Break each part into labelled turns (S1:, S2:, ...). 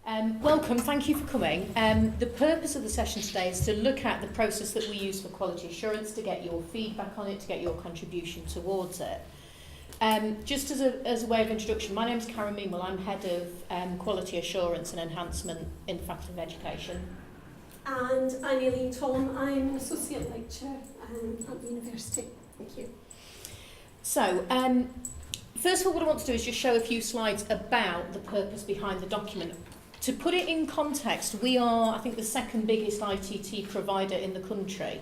S1: Welcome, thank you for coming. The purpose of the session today is to look at the process that we use for quality assurance, to get your feedback on it, to get your contribution towards it. Just as a way of introduction, my name is Karen Meanwell. I'm Head of Quality Assurance and Enhancement in the Faculty of Education.
S2: And I'm Aileen Tom. I'm an Associate Lecturer at the University. Thank you.
S1: So, first of all, what I want to do is just show a few slides about the purpose behind the document. To put it in context, we are, I think, the second biggest ITT provider in the country.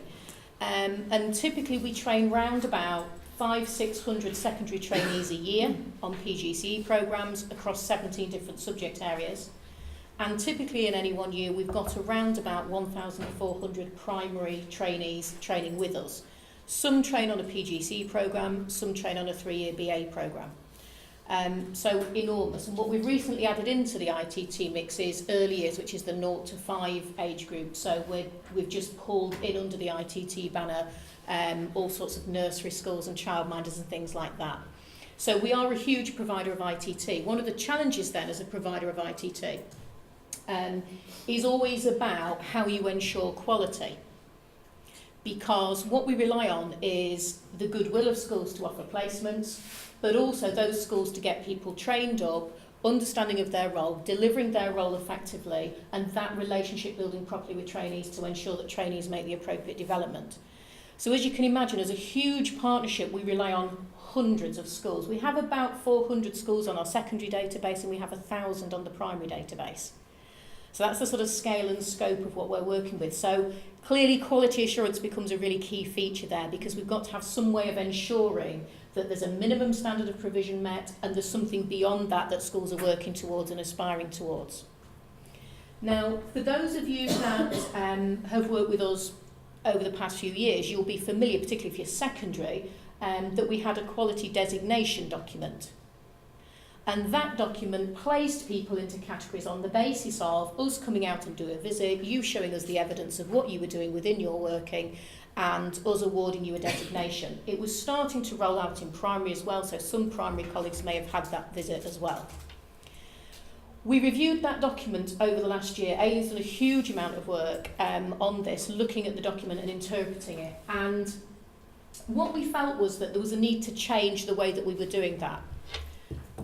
S1: And typically we train round about 500-600 secondary trainees a year on PGCE programmes across 17 different subject areas. And typically in any one year, we've got around about 1,400 primary trainees training with us. Some train on a PGCE programme, some train on a 3-year BA programme. So enormous. And what we've recently added into the ITT mix is early years, which is the 0 to 5 age group. So we've just pulled in under the ITT banner all sorts of nursery schools and childminders and things like that. So we are a huge provider of ITT. One of the challenges then as a provider of ITT is always about how you ensure quality. Because what we rely on is the goodwill of schools to offer placements, but also those schools to get people trained up, understanding of their role, delivering their role effectively, and that relationship building properly with trainees to ensure that trainees make the appropriate development. So as you can imagine, as a huge partnership, we rely on hundreds of schools. We have about 400 schools on our secondary database, and we have 1,000 on the primary database. So that's the sort of scale and scope of what we're working with. So clearly quality assurance becomes a really key feature there, because we've got to have some way of ensuring that there's a minimum standard of provision met and there's something beyond that that schools are working towards and aspiring towards. Now, for those of you that have worked with us over the past few years, you'll be familiar, particularly if you're secondary, that we had a quality designation document. And that document placed people into categories on the basis of us coming out and doing a visit, you showing us the evidence of what you were doing within your working, and us awarding you a designation. It was starting to roll out in primary as well, so some primary colleagues may have had that visit as well. We reviewed that document over the last year. Aileen's done a huge amount of work on this, looking at the document and interpreting it. And what we felt was that there was a need to change the way that we were doing that.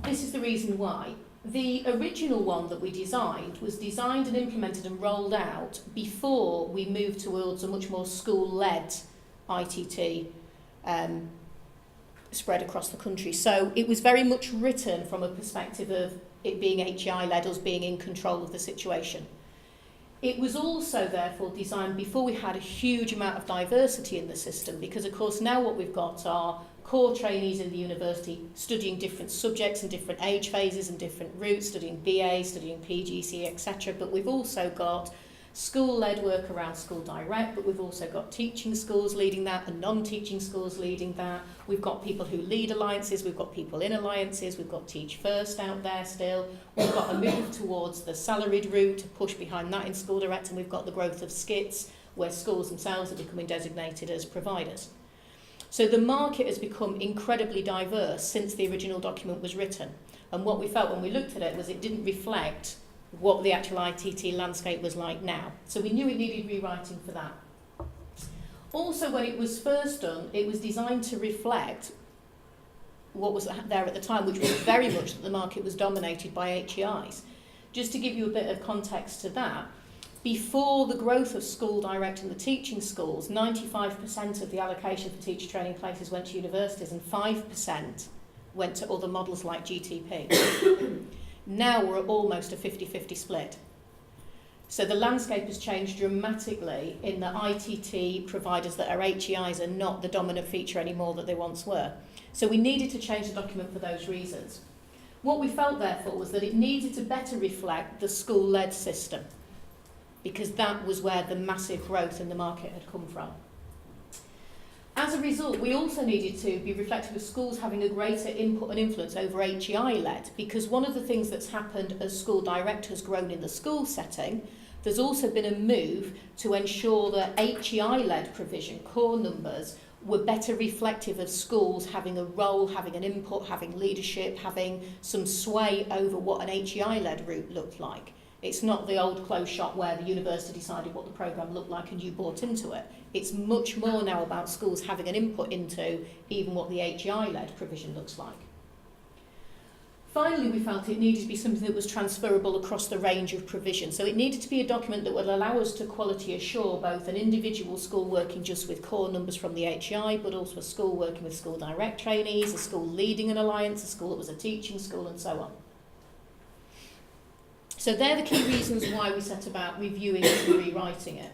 S1: This is the reason why. The original one that we designed was designed and implemented and rolled out before we moved towards a much more school-led ITT spread across the country. So it was very much written from a perspective of it being HEI-led, us being in control of the situation. It was also therefore designed before we had a huge amount of diversity in the system, because of course now what we've got are core trainees in the university studying different subjects and different age phases and different routes, studying BA, studying PGCE, etc. But we've also got school-led work around School Direct, but we've also got teaching schools leading that and non-teaching schools leading that. We've got people who lead alliances, we've got people in alliances, we've got Teach First out there still. We've got a move towards the salaried route, to push behind that in School Direct, and we've got the growth of SCITs, where schools themselves are becoming designated as providers. So the market has become incredibly diverse since the original document was written. And what we felt when we looked at it was it didn't reflect what the actual ITT landscape was like now. So we knew it needed rewriting for that. Also, when it was first done, it was designed to reflect what was there at the time, which was very much that the market was dominated by HEIs. Just to give you a bit of context to that, before the growth of School Direct and the teaching schools, 95% of the allocation for teacher training places went to universities and 5% went to other models like GTP. Now we're at almost a 50-50 split. So the landscape has changed dramatically in that ITT providers that are HEIs are not the dominant feature anymore that they once were. So we needed to change the document for those reasons. What we felt therefore was that it needed to better reflect the school-led system, because that was where the massive growth in the market had come from. As a result, we also needed to be reflective of schools having a greater input and influence over HEI-led, because one of the things that's happened as School Direct has grown in the school setting, there's also been a move to ensure that HEI-led provision, core numbers, were better reflective of schools having a role, having an input, having leadership, having some sway over what an HEI-led route looked like. It's not the old closed shop where the university decided what the programme looked like and you bought into it. It's much more now about schools having an input into even what the HEI-led provision looks like. Finally, we felt it needed to be something that was transferable across the range of provision. So it needed to be a document that would allow us to quality assure both an individual school working just with core numbers from the HEI, but also a school working with school direct trainees, a school leading an alliance, a school that was a teaching school, and so on. So they're the key reasons why we set about reviewing it and rewriting it.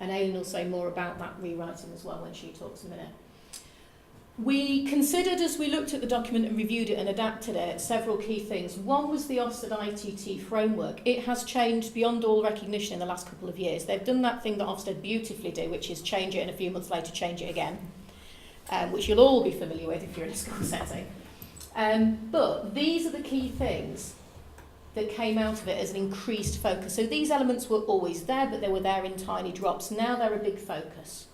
S1: And Aileen will say more about that rewriting as well when she talks in a minute. We considered, as we looked at the document and reviewed it and adapted it, several key things. One was the Ofsted ITT framework. It has changed beyond all recognition in the last couple of years. They've done that thing that Ofsted beautifully do, which is change it and a few months later change it again, which you'll all be familiar with if you're in a school setting. But these are the key things that came out of it as an increased focus. So these elements were always there, but they were there in tiny drops. Now they're a big focus.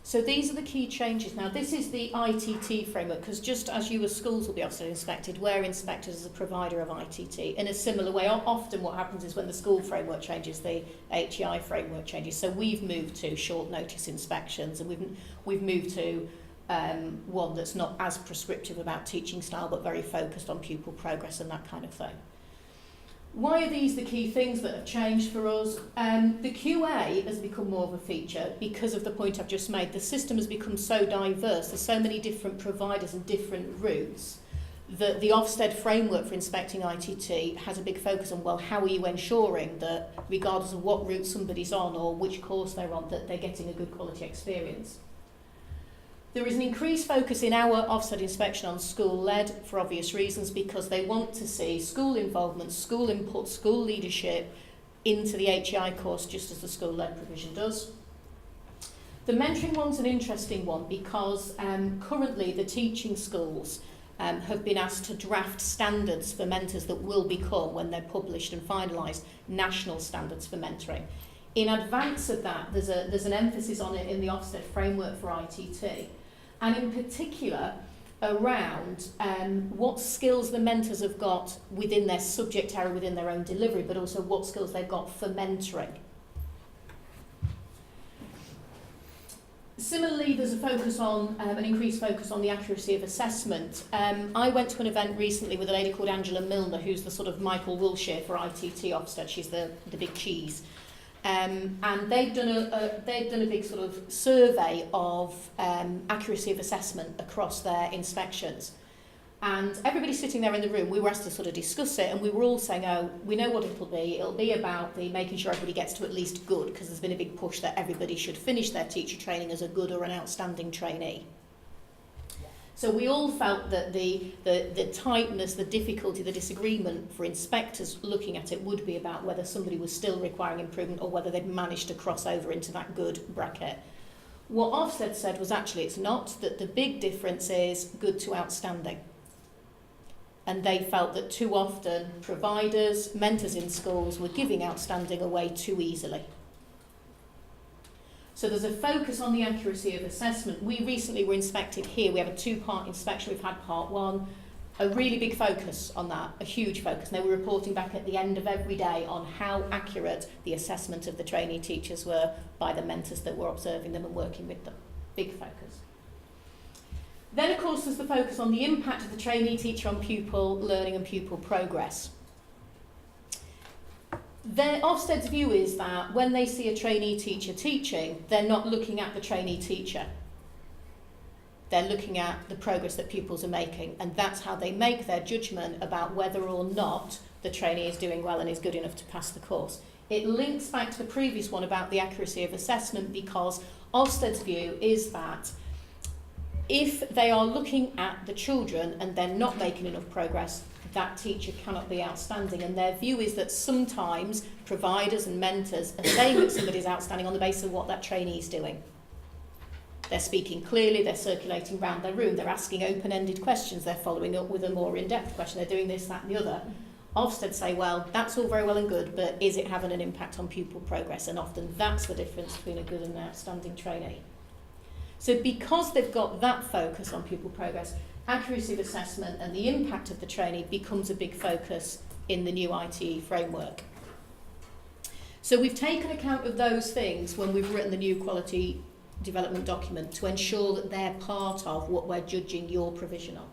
S1: So these are the key changes. Now, this is the ITT framework, because just as you as schools will be Ofsted inspected, we're inspected as a provider of ITT. In a similar way, often what happens is when the school framework changes, the HEI framework changes. So we've moved to short notice inspections, and we've moved to one that's not as prescriptive about teaching style, but very focused on pupil progress and that kind of thing. Why are these the key things that have changed for us? The QA has become more of a feature because of the point I've just made. The system has become so diverse, there's so many different providers and different routes, that the Ofsted framework for inspecting ITT has a big focus on, well, how are you ensuring that regardless of what route somebody's on or which course they're on, that they're getting a good quality experience. There is an increased focus in our Ofsted inspection on school-led for obvious reasons, because they want to see school involvement, school input, school leadership into the HEI course just as the school-led provision does. The mentoring one's an interesting one because currently the teaching schools have been asked to draft standards for mentors that will become, when they're published and finalised, national standards for mentoring. In advance of that, there's an emphasis on it in the Ofsted framework for ITT. And in particular, around what skills the mentors have got within their subject area, within their own delivery, but also what skills they've got for mentoring. Similarly, there's a focus on, an increased focus on the accuracy of assessment. I went to an event recently with a lady called Angela Milner, who's the sort of Michael Wilshire for ITT Ofsted. She's the big cheese. And they've done a big sort of survey of accuracy of assessment across their inspections. And everybody sitting there in the room, we were asked to sort of discuss it, and we were all saying, oh, we know what it'll be. It'll be about the making sure everybody gets to at least good, because there's been a big push that everybody should finish their teacher training as a good or an outstanding trainee. So we all felt that the tightness, the difficulty, the disagreement for inspectors looking at it would be about whether somebody was still requiring improvement or whether they'd managed to cross over into that good bracket. What Ofsted said was actually it's not, that the big difference is good to outstanding. And they felt that too often providers, mentors in schools were giving outstanding away too easily. So there's a focus on the accuracy of assessment. We recently were inspected here. We have a two-part inspection. We've had part one. A really big focus on that, a huge focus. And they were reporting back at the end of every day on how accurate the assessment of the trainee teachers were by the mentors that were observing them and working with them. Big focus. Then, of course, there's the focus on the impact of the trainee teacher on pupil learning and pupil progress. Ofsted's view is that when they see a trainee teacher teaching, they're not looking at the trainee teacher. They're looking at the progress that pupils are making, and that's how they make their judgment about whether or not the trainee is doing well and is good enough to pass the course. It links back to the previous one about the accuracy of assessment, because Ofsted's view is that if they are looking at the children and they're not making enough progress, that teacher cannot be outstanding. And their view is that sometimes providers and mentors are saying that somebody's outstanding on the basis of what that trainee is doing. They're speaking clearly, they're circulating around their room, they're asking open-ended questions, they're following up with a more in-depth question, they're doing this, that and the other. Ofsted say, well, that's all very well and good, but is it having an impact on pupil progress? And often that's the difference between a good and an outstanding trainee. So because they've got that focus on pupil progress, accuracy of assessment and the impact of the trainee becomes a big focus in the new ITE framework. So we've taken account of those things when we've written the new quality development document to ensure that they're part of what we're judging your provision on.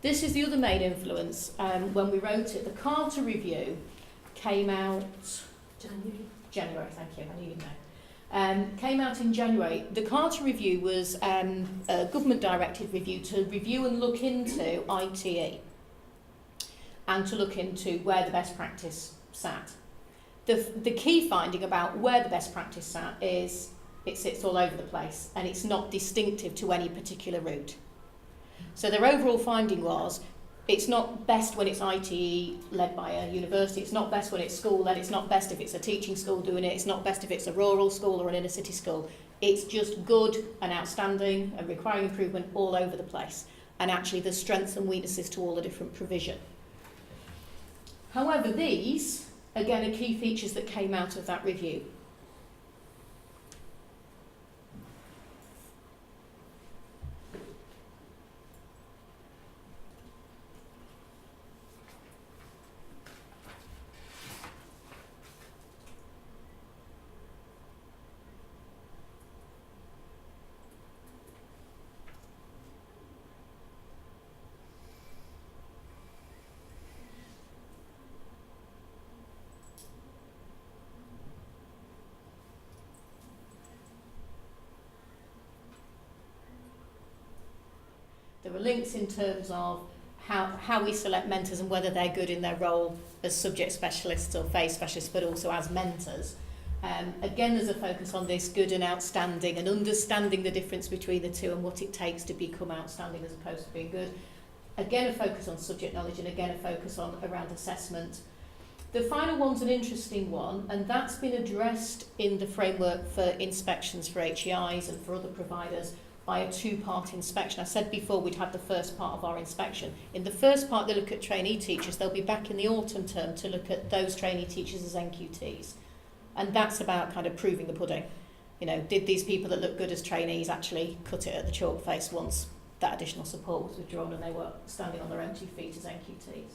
S1: This is the other main influence. When we wrote it, the Carter Review came out January, thank you, I knew you'd know. Came out in January. The Carter Review was a government-directed review to review and look into ITE and to look into where the best practice sat. The key finding about where the best practice sat is it sits all over the place and it's not distinctive to any particular route. So their overall finding was it's not best when it's ITE led by a university, it's not best when it's school led, it's not best if it's a teaching school doing it, it's not best if it's a rural school or an inner city school. It's just good and outstanding and requiring improvement all over the place. And actually there's strengths and weaknesses to all the different provision. However, these, again, are key features that came out of that review. There were links in terms of how we select mentors and whether they're good in their role as subject specialists or phase specialists, but also as mentors. Again, there's a focus on this good and outstanding and understanding the difference between the two and what it takes to become outstanding as opposed to being good. Again, a focus on subject knowledge and again, a focus on around assessment. The final one's an interesting one, and that's been addressed in the framework for inspections for HEIs and for other providers by a two-part inspection. I said before we'd have the first part of our inspection. In the first part, they look at trainee teachers. They'll be back in the autumn term to look at those trainee teachers as NQTs. And that's about kind of proving the pudding. You know, did these people that look good as trainees actually cut it at the chalk face once that additional support was withdrawn and they were standing on their own 2 feet as NQTs?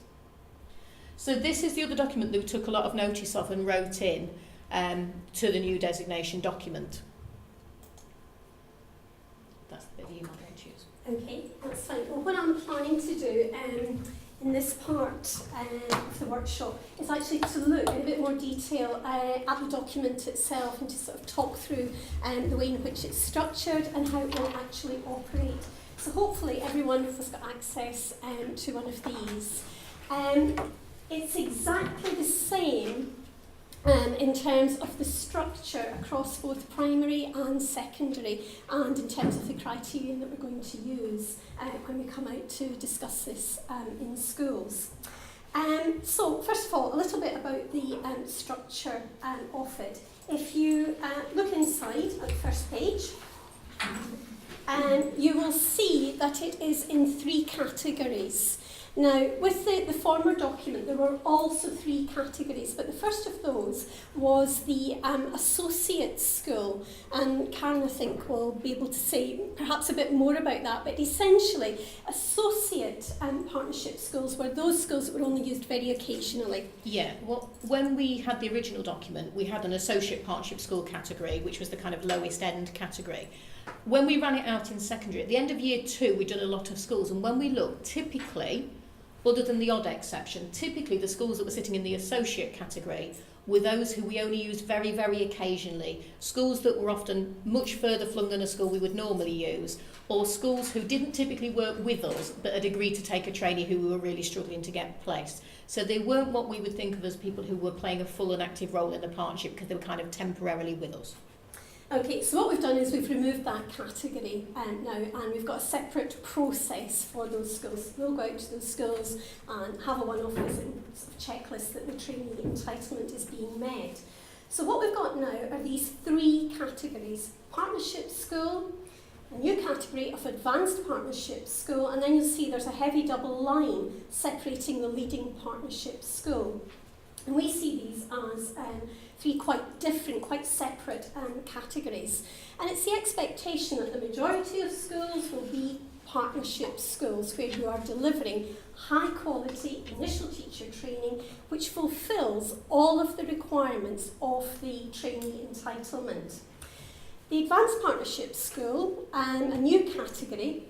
S1: So this is the other document that we took a lot of notice of and wrote in to the new designation document. That's the bit that you might want to choose.
S2: Okay, that's fine. Well, what I'm planning to do in this part of the workshop is actually to look in a bit more detail at the document itself and to sort of talk through the way in which it's structured and how it will actually operate. So hopefully everyone has got access to one of these. It's exactly the same in terms of the structure across both primary and secondary and in terms of the criterion that we're going to use when we come out to discuss this in schools. So first of all, a little bit about the structure of it. If you look inside at the first page, you will see that it is in 3 categories. Now, with the former document, there were also 3 categories, but the first of those was the associate school, and Karen, I think, will be able to say perhaps a bit more about that, but essentially, associate partnership schools were those schools that were only used very occasionally.
S1: Yeah, well, when we had the original document, we had an associate partnership school category, which was the kind of lowest end category. When we ran it out in secondary, at the end of year 2, we'd done a lot of schools, and when we looked, typically, other than the odd exception, typically the schools that were sitting in the associate category were those who we only used very, very occasionally. Schools that were often much further flung than a school we would normally use, or schools who didn't typically work with us but had agreed to take a trainee who we were really struggling to get placed. So they weren't what we would think of as people who were playing a full and active role in the partnership because they were kind of temporarily with us.
S2: Okay, so what we've done is we've removed that category now, and we've got a separate process for those schools. We'll go out to those schools and have a one-off visit and sort of checklist that the trainee entitlement is being met. So what we've got now are these three categories: partnership school, a new category of advanced partnership school, and then you'll see there's a heavy double line separating the leading partnership school. And we see these as three quite different, quite separate categories. And it's the expectation that the majority of schools will be partnership schools where you are delivering high quality initial teacher training which fulfills all of the requirements of the trainee entitlement. The advanced partnership school, a new category,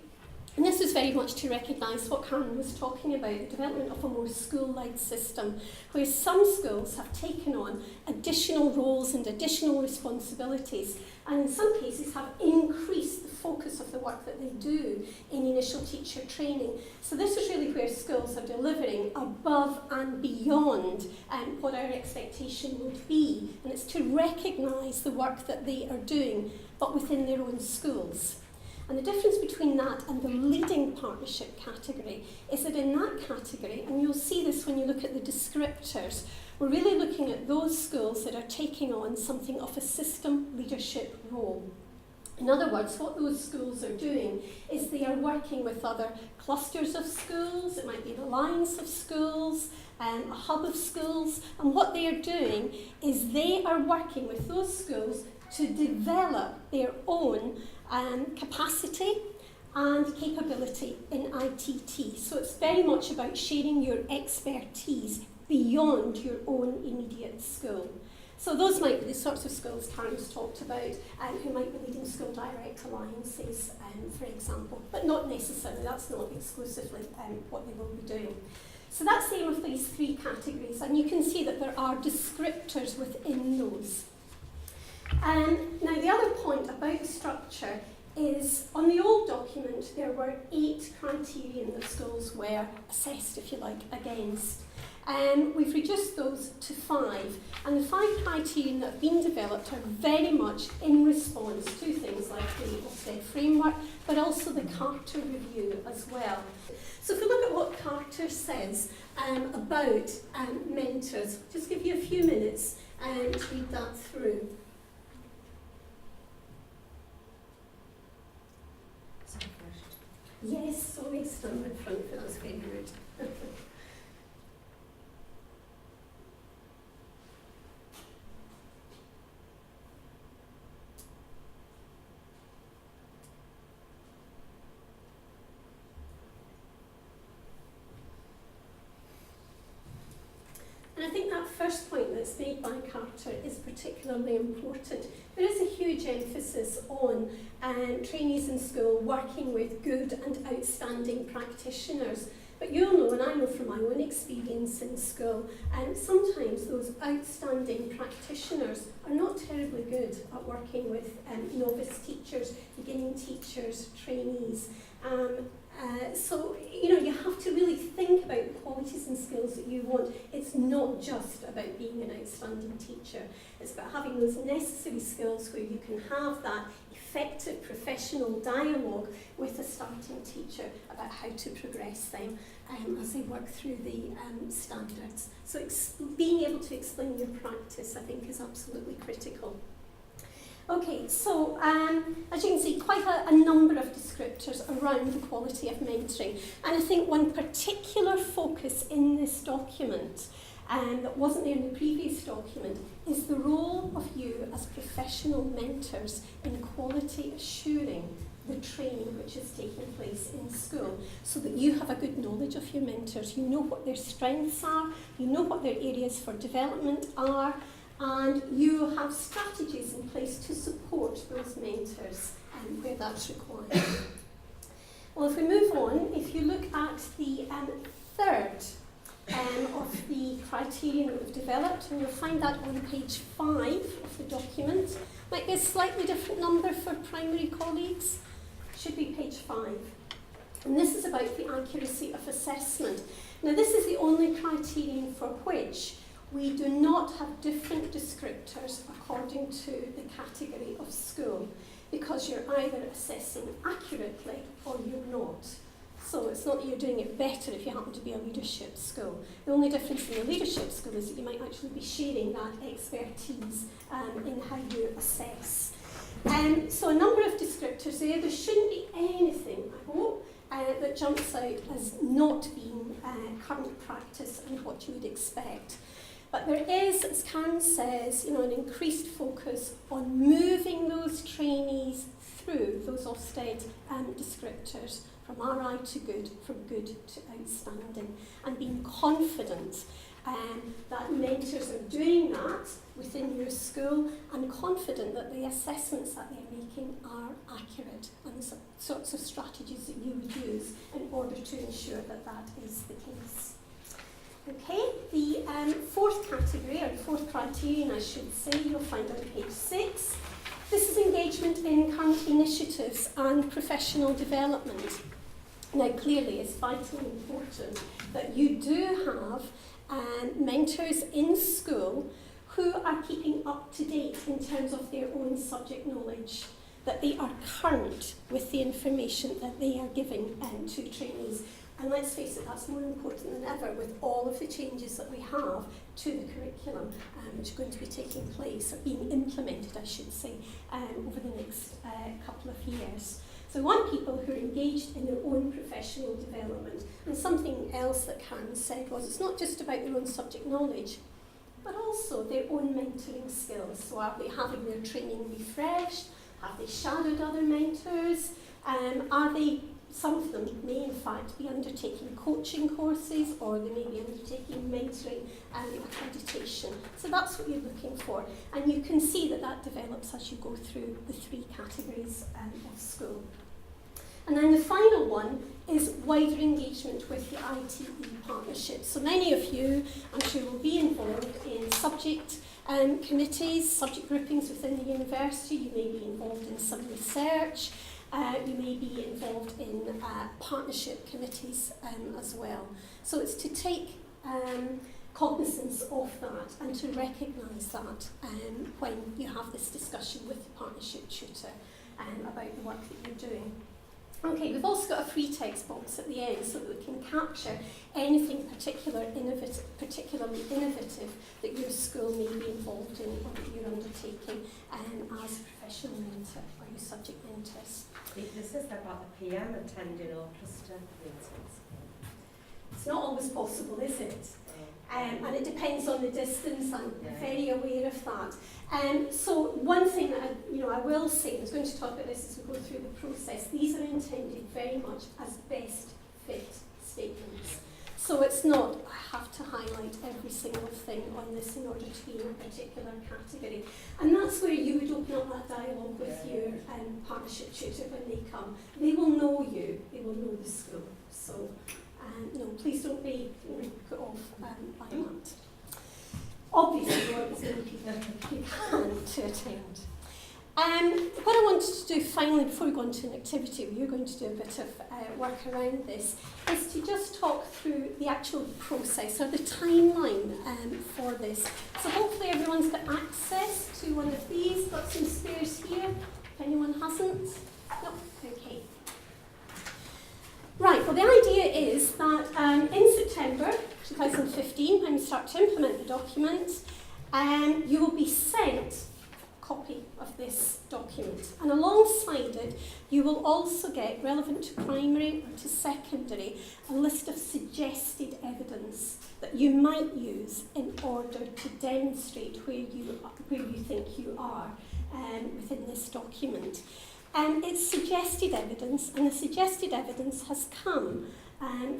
S2: and this was very much to recognise what Karen was talking about, the development of a more school-led system, where some schools have taken on additional roles and additional responsibilities, and in some cases have increased the focus of the work that they do in initial teacher training. So this is really where schools are delivering above and beyond what our expectation would be, and it's to recognise the work that they are doing, but within their own schools. And the difference between that and the leading partnership category is that in that category, and you'll see this when you look at the descriptors, we're really looking at those schools that are taking on something of a system leadership role. In other words, what those schools are doing is they are working with other clusters of schools, it might be an alliance of schools, a hub of schools, and what they are doing is they are working with those schools to develop their own capacity and capability in ITT. So it's very much about sharing your expertise beyond your own immediate school. So those might be the sorts of schools Karen's talked about, who might be leading school direct alliances, for example, but not necessarily, that's not exclusively what they will be doing. So that's the aim of these three categories, and you can see that there are descriptors within those. Now the other point about structure is on the old document there were 8 criterion that schools were assessed, if you like, against. We've reduced those to 5, and the 5 criterion that have been developed are very much in response to things like the Ofsted framework, but also the Carter review as well. So if we look at what Carter says about mentors, just give you a few minutes to read that through. Yes, sorry, stand in front, but that's very rude. And I think that first point that's made by Carter is particularly important. There is a huge emphasis on trainees in school working with good and outstanding practitioners. But you'll know, and I know from my own experience in school, sometimes those outstanding practitioners are not terribly good at working with novice teachers, beginning teachers, trainees. So, you have to really think about the qualities and skills that you want. It's not just about being an outstanding teacher. It's about having those necessary skills where you can have that effective professional dialogue with a starting teacher about how to progress them as they work through the standards. So being able to explain your practice, I think, is absolutely critical. Okay, so as you can see, quite a number of descriptors around the quality of mentoring. And I think one particular focus in this document that wasn't there in the previous document is the role of you as professional mentors in quality assuring the training which is taking place in school, so that you have a good knowledge of your mentors, you know what their strengths are, you know what their areas for development are, and you have strategies in place to support those mentors where that's required. Well, if we move on, if you look at the third of the criterion that we've developed, and you'll find that on page 5 of the document. Might be a slightly different number for primary colleagues. Should be page 5. And this is about the accuracy of assessment. Now, this is the only criterion for which we do not have different descriptors according to the category of school, because you're either assessing accurately or you're not. So it's not that you're doing it better if you happen to be a leadership school. The only difference in the leadership school is that you might actually be sharing that expertise in how you assess. So a number of descriptors there. There shouldn't be anything, I hope, that jumps out as not being current practice and what you would expect. But there is, as Karen says, an increased focus on moving those trainees through those Ofsted descriptors from RI to good, from good to outstanding, and being confident that mentors are doing that within your school, and confident that the assessments that they're making are accurate, and the sorts of strategies that you would use in order to ensure that that is the case. Okay, the fourth category, or fourth criterion I should say, you'll find on page 6. This is engagement in current initiatives and professional development. Now clearly it's vitally important that you do have mentors in school who are keeping up to date in terms of their own subject knowledge, that they are current with the information that they are giving to trainees. And let's face it, that's more important than ever with all of the changes that we have to the curriculum, which are going to be taking place, or being implemented, I should say, over the next couple of years. So we want people who are engaged in their own professional development. And something else that Karen said was, it's not just about their own subject knowledge, but also their own mentoring skills. So are they having their training refreshed? Have they shadowed other mentors? Are they, some of them may in fact be undertaking coaching courses, or they may be undertaking mentoring accreditation. So that's what you're looking for. And you can see that that develops as you go through the 3 categories of school. And then the final one is wider engagement with the ITE partnership. So many of you, I'm sure, will be involved in subject committees, subject groupings within the university. You may be involved in some research. You may be involved in partnership committees as well. So it's to take cognizance of that and to recognise that when you have this discussion with the partnership tutor about the work that you're doing. Okay, we've also got a free text box at the end so that we can capture anything particularly innovative that your school may be involved in, or that you're undertaking as a professional mentor or your subject mentors.
S3: This is about the PM attending orchestra meetings.
S2: It's not always possible, is it? And it depends on the distance. I'm very aware of that. So one thing that I will say, I was going to talk about this as we go through the process, these are intended very much as best fit statements. So it's not, I have to highlight every single thing on this in order to be in a particular category. And that's where you would open up that dialogue with your partnership tutor when they come. They will know you, they will know the school. So no, please don't be put off by that. Obviously, there are as many people who can to attend. What I wanted to do finally, before we go on to an activity, we're going to do a bit of work around this, is to just talk through the actual process, or the timeline for this. So hopefully everyone's got access to one of these, got some spares here, if anyone hasn't. No? Okay. Right, well the idea is that in September 2015, when we start to implement the document, you will be sent a copy of this document. And alongside it, you will also get, relevant to primary or to secondary, a list of suggested evidence that you might use in order to demonstrate where you think you are within this document. It's suggested evidence, and the suggested evidence has come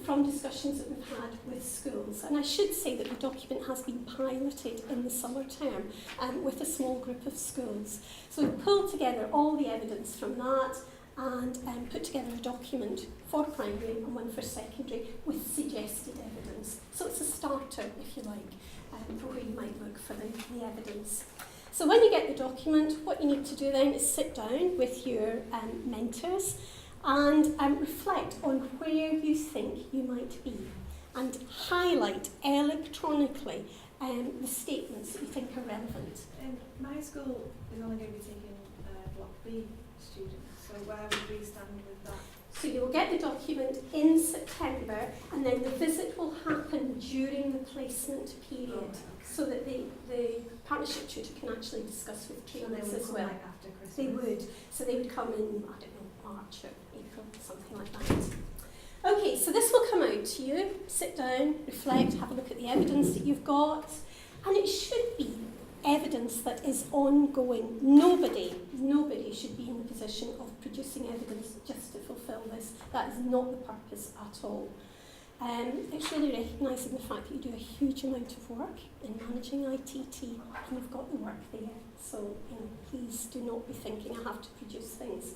S2: from discussions that we've had with schools. And I should say that the document has been piloted in the summer term with a small group of schools. So we've pulled together all the evidence from that and put together a document for primary and one for secondary with suggested evidence. So it's a starter, if you like, for where you might look for the evidence. So when you get the document, what you need to do then is sit down with your mentors and reflect on where you think you might be, and highlight electronically the statements that you think are relevant.
S4: My school is only going to be taking Block B students, so where would we stand with that?
S2: So you'll get the document in September, and then the visit will happen during the placement period, so that the partnership tutor can actually discuss with
S4: So they
S2: trainees
S4: would
S2: as
S4: come
S2: well.
S4: like after Christmas?
S2: They would. So they would come in, I don't know, March or April, something like that. Okay, so this will come out to you. Sit down, reflect, have a look at the evidence that you've got. And it should be evidence that is ongoing. Nobody should be in the position of producing evidence just to fulfil this. That is not the purpose at all. It's really recognising the fact that you do a huge amount of work in managing ITT, and you've got the work there. So, please do not be thinking I have to produce things.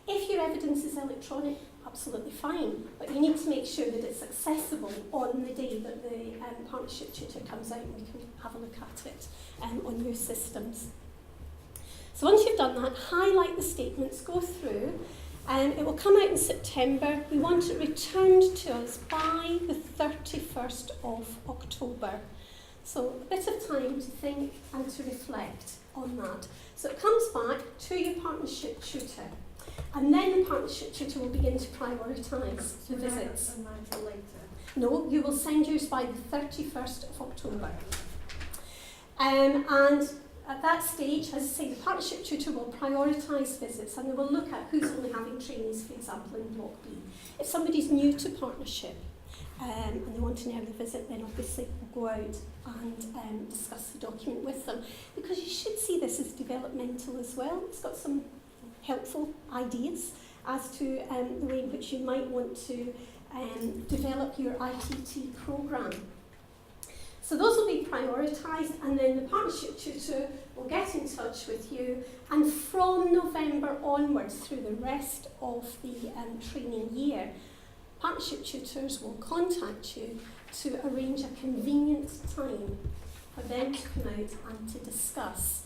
S2: If your evidence is electronic, absolutely fine, but you need to make sure that it's accessible on the day that the partnership tutor comes out, and we can have a look at it on your systems. So once you've done that, highlight the statements, go through, and it will come out in September. We want it returned to us by the 31st of October. So a bit of time to think and to reflect on that. So it comes back to your partnership tutor, and then the partnership tutor will begin to prioritise the visits.
S4: And mine till later?
S2: No, you will send yours by the 31st of October. And at that stage, as I say, the partnership tutor will prioritise visits, and they will look at who's only having trainees, for example, in Block B. If somebody's new to partnership and they want an early visit, then obviously we'll go out and discuss the document with them, because you should see this as developmental as well. It's got some helpful ideas as to the way in which you might want to develop your ITT programme. So those will be prioritised, and then the partnership tutor will get in touch with you, and from November onwards through the rest of the training year, partnership tutors will contact you to arrange a convenient time for them to come out and to discuss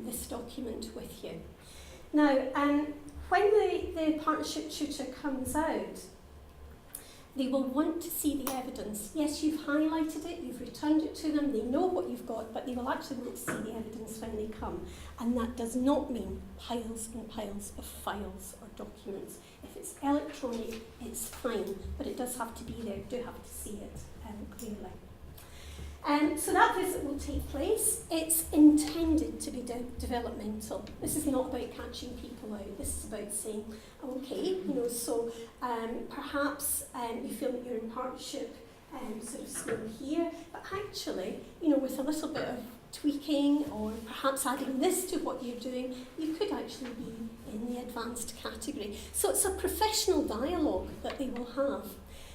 S2: this document with you. Now, when the partnership tutor comes out, they will want to see the evidence. Yes, you've highlighted it, you've returned it to them, they know what you've got, but they will actually want to see the evidence when they come. And that does not mean piles and piles of files or documents. If it's electronic, it's fine, but it does have to be there, you do have to see it clearly. So that visit will take place. It's intended to be developmental. This is not about catching people out. This is about saying, okay, so perhaps you feel that you're in partnership sort of slow here, but actually, with a little bit of tweaking or perhaps adding this to what you're doing, you could actually be in the advanced category. So it's a professional dialogue that they will have.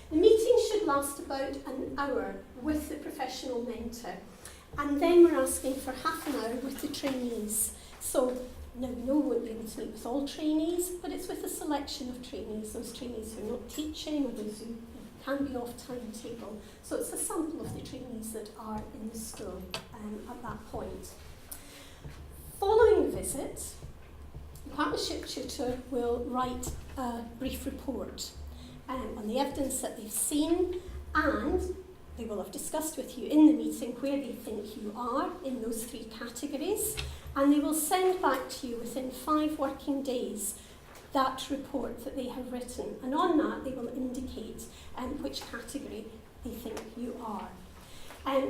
S2: The meeting should last about an hour with the professional mentor, and then we're asking for half an hour with the trainees. So now we know we won't be able to meet with all trainees, but it's with a selection of trainees, those trainees who are not teaching or those who can be off timetable. So it's a sample of the trainees that are in the school at that point. Following the visit, the partnership tutor will write a brief report on the evidence that they've seen, and they will have discussed with you in the meeting where they think you are in those three categories, and they will send back to you within 5 working days that report that they have written, and on that they will indicate which category they think you are.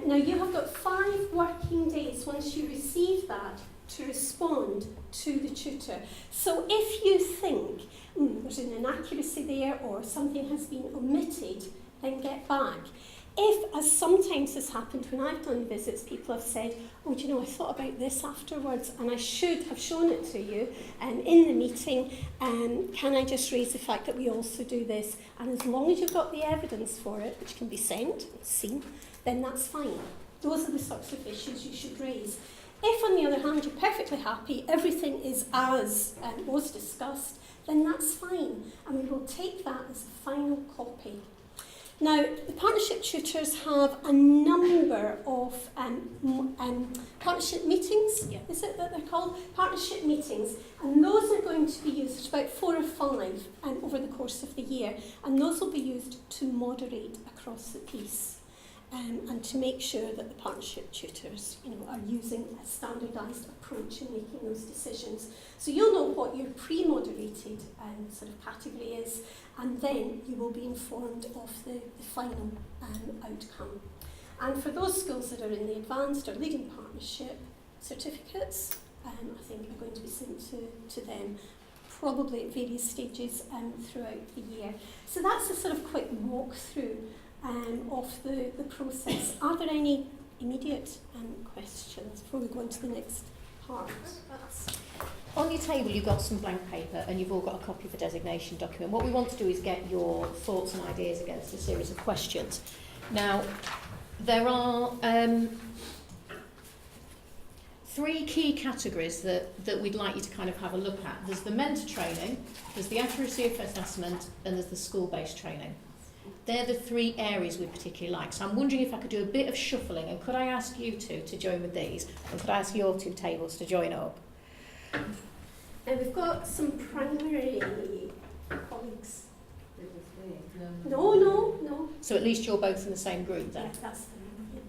S2: Now you have got 5 working days once you receive that to respond to the tutor. So if you think there's an inaccuracy there or something has been omitted, then get back. If, as sometimes has happened when I've done visits, people have said, oh, do you know, I thought about this afterwards and I should have shown it to you in the meeting, can I just raise the fact that we also do this? And as long as you've got the evidence for it, which can be sent and seen, then that's fine. Those are the sorts of issues you should raise. If, on the other hand, you're perfectly happy, everything is as was discussed, then that's fine, and we will take that as a final copy. Now, the partnership tutors have a number of partnership meetings, is it that they're called? Partnership meetings, and those are going to be used, about 4 or 5 over the course of the year, and those will be used to moderate across the piece. and to make sure that the partnership tutors, are using a standardised approach in making those decisions. So you'll know what your pre-moderated sort of category is, and then you will be informed of the final outcome. And for those schools that are in the advanced or leading partnership, certificates, I think, are going to be sent to them, probably at various stages throughout the year. So that's a sort of quick walkthrough of the process. Are there any immediate questions before we go into the next part?
S1: On your table you've got some blank paper and you've all got a copy of the designation document. What we want to do is get your thoughts and ideas against a series of questions. Now, there are 3 key categories that we'd like you to kind of have a look at. There's the mentor training, there's the accuracy of assessment, and there's the school-based training. They're the 3 areas we particularly like. So I'm wondering if I could do a bit of shuffling, and could I ask you two to join with these, and could I ask your 2 tables to join up?
S2: And we've got some primary colleagues. No.
S1: So at least you're both in the same group then.
S2: Yeah, that's the one.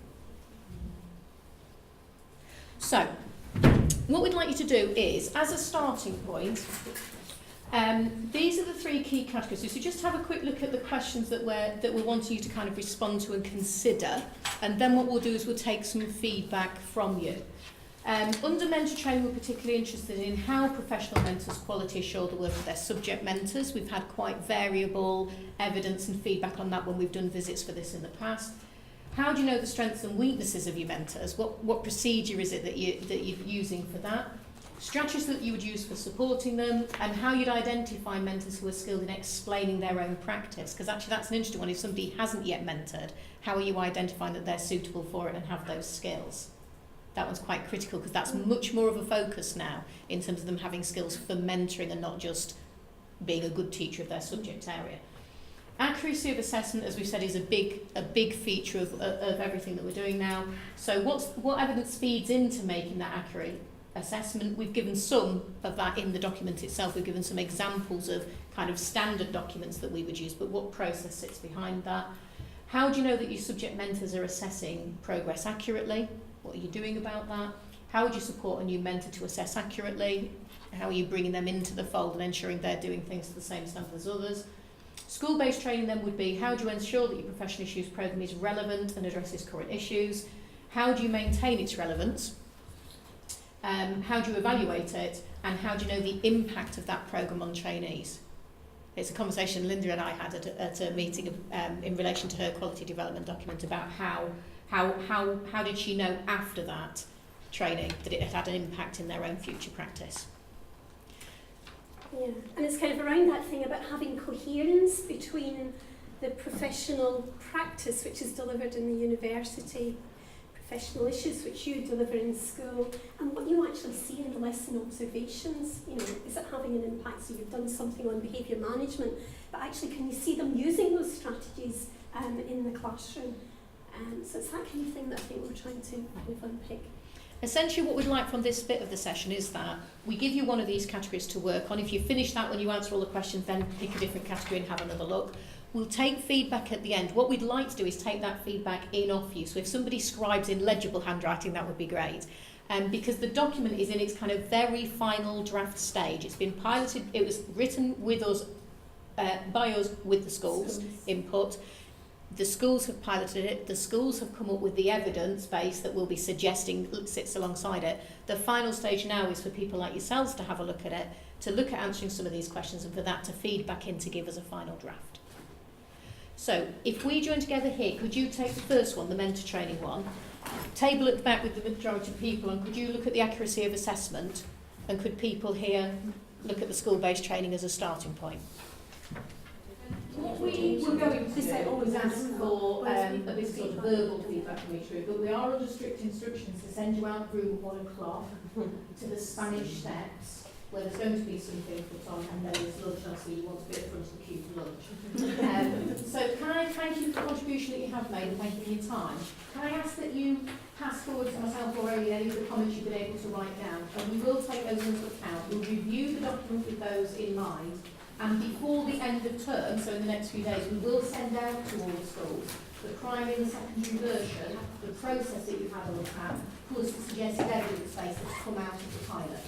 S1: So, what we'd like you to do is, as a starting point, these are the 3 key categories. So just have a quick look at the questions that we're wanting you to kind of respond to and consider, and then what we'll do is we'll take some feedback from you. Under mentor training, we're particularly interested in how professional mentors quality assure the work of their subject mentors. We've had quite variable evidence and feedback on that when we've done visits for this in the past. How do you know the strengths and weaknesses of your mentors? What procedure is it that you're using for that? Strategies that you would use for supporting them, and how you'd identify mentors who are skilled in explaining their own practice. Because actually that's an interesting one. If somebody hasn't yet mentored, how are you identifying that they're suitable for it and have those skills? That one's quite critical because that's much more of a focus now in terms of them having skills for mentoring and not just being a good teacher of their subject area. Accuracy of assessment, as we've said, is a big feature of everything that we're doing now. So what evidence feeds into making that accurate assessment? We've given some of that in the document itself. We've given some examples of kind of standard documents that we would use, but what process sits behind that? How do you know that your subject mentors are assessing progress accurately? What are you doing about that? How would you support a new mentor to assess accurately? How are you bringing them into the fold and ensuring they're doing things to the same standard as others? School-based training then would be, how do you ensure that your professional issues programme is relevant and addresses current issues? How do you maintain its relevance? How do you evaluate it? And how do you know the impact of that programme on trainees? It's a conversation Linda and I had at a meeting in relation to her quality development document about how did she know after that training that it had had an impact in their own future practice.
S2: Yeah, and it's kind of around that thing about having coherence between the professional practice which is delivered in the university, professional issues which you deliver in school, and what you actually see in the lesson observations. Is it having an impact? So you've done something on behaviour management, but actually can you see them using those strategies in the classroom? So it's that kind of thing that I think we're trying to kind of unpick.
S1: Essentially what we'd like from this bit of the session is that we give you one of these categories to work on. If you finish that when you answer all the questions, then pick a different category and have another look. We'll take feedback at the end. What we'd like to do is take that feedback in off you. So if somebody scribes in legible handwriting, that would be great. Because the document is in its kind of very final draft stage. It's been piloted, it was written with us, by us with the schools input. The schools have piloted it, the schools have come up with the evidence base that we'll be suggesting sits alongside it. The final stage now is for people like yourselves to have a look at it, to look at answering some of these questions, and for that to feed back in to give us a final draft. So if we join together here, could you take the first one, the mentor training one, table at the back with the majority of people, and could you look at the accuracy of assessment, and could people here look at the school-based training as a starting point? What we were going to do always ask for a bit sort of verbal feedback from each group, but we are under strict instructions to send you out room 1 o'clock to the Spanish Steps, where there's going to be something put on, and then there's lunch, so you want to be at the front of the queue for lunch. So can I thank you for the contribution that you have made, and thank you for your time. Can I ask that you pass forward to myself or any of the comments you've been able to write down, and we will take those into account. We'll review the document with those in mind, And before the end of term, so in the next few days, we will send out to all the schools the primary and the secondary version, the process that you've had a look at, plus the suggested evidence base that's come out of the pilot.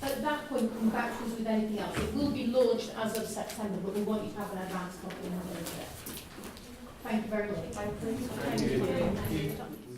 S1: At that point, come back to us with anything else. It will be launched as of September, but we want you to have an advance copy and have a look at it. Thank you very much.
S3: Thank you.
S1: Thank you.